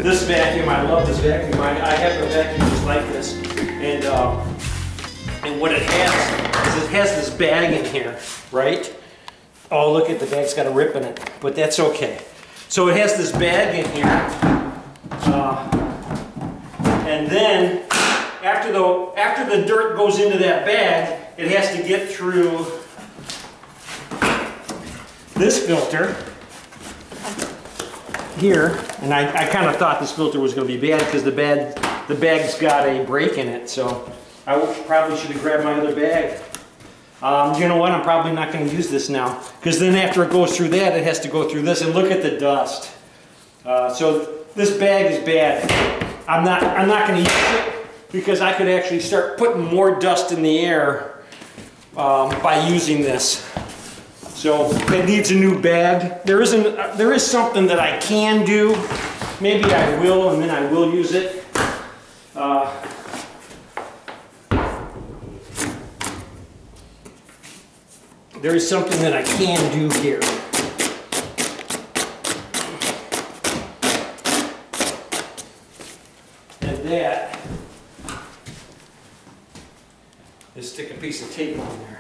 this vacuum. I love this vacuum. I have a vacuum just like this, and what it has is it has this bag in here, right? Oh, look at the bag's got a rip in it, but that's okay. So it has this bag in here, and then after the dirt goes into that bag, it has to get through this filter here, and I kind of thought this filter was going to be bad because the bag's got a break in it, so I probably should have grabbed my other bag. You know what? I'm probably not going to use this now because then after it goes through that, it has to go through this, and look at the dust. So this bag is bad. I'm not going to use it because I could actually start putting more dust in the air by using this. So it needs a new bag. There is something that I can do. Maybe I will, and then I will use it. There is something that I can do here. And that is stick a piece of tape on there.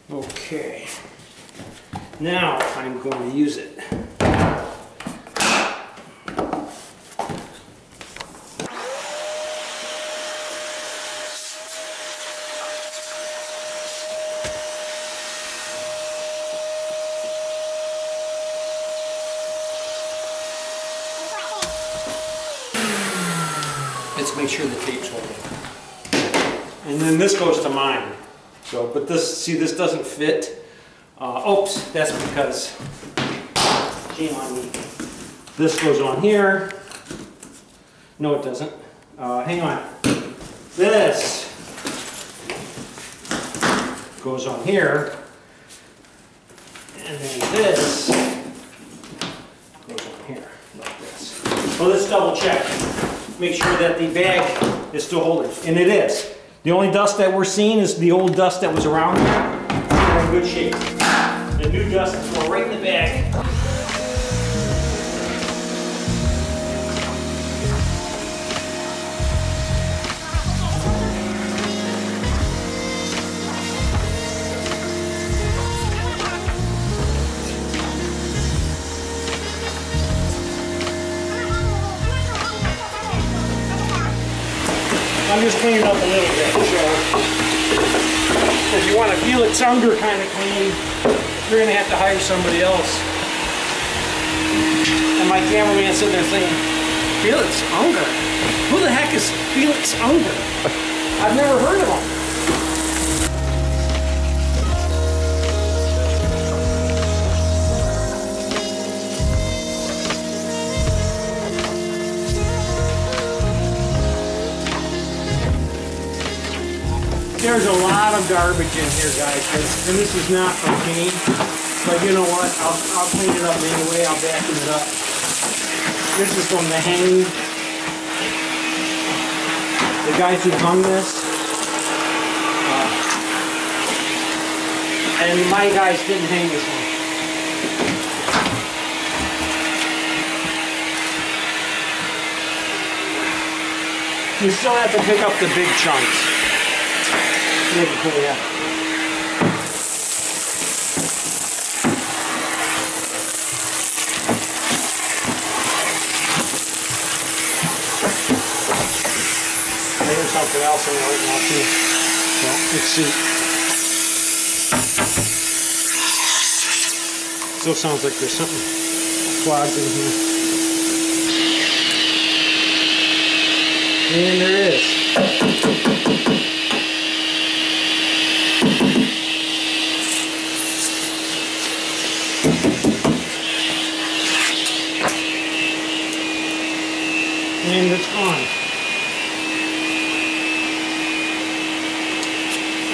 Okay. Now I'm going to use it. Let's make sure the tape's holding. And then this goes to mine. So, but this, see, this doesn't fit. Oops, that's because, shame on me. This goes on here. No, it doesn't. Hang on. This goes on here. And then this goes on here, like this. Well, let's double check. Make sure that the bag is still holding. And it is. The only dust that we're seeing is the old dust that was around here. We're in good shape. The new dust is going right in the bag. I'm just cleaning up a little bit, so if you want to feel its hunger kind of clean, you're going to have to hire somebody else. And my cameraman sitting there saying, Felix Unger? Who the heck is Felix Unger? I've never heard of him. There's a lot of garbage in here, guys, and this is not from me. But you know what? I'll clean it up anyway. I'll vacuum it up. This is from the hanging. The guys who hung this. And my guys didn't hang this one. You still have to pick up the big chunks. Maybe pull it out. There's something else in there right now too. Well, let's see. Still sounds like there's something clogged in here. And there is. And it's gone.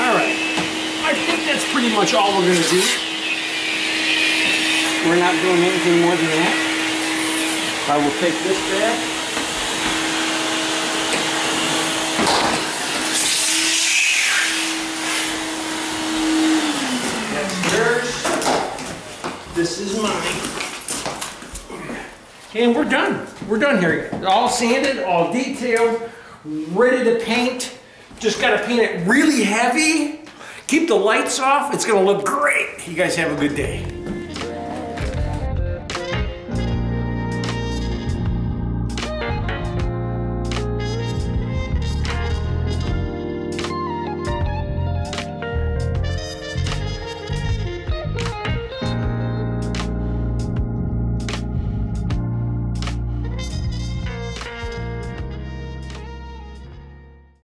Alright. I think that's pretty much all we're going to do. We're not doing anything more than that. I will take this back. This is mine. And we're done. We're done here. All sanded, all detailed, ready to paint. Just got to paint it really heavy. Keep the lights off. It's going to look great. You guys have a good day.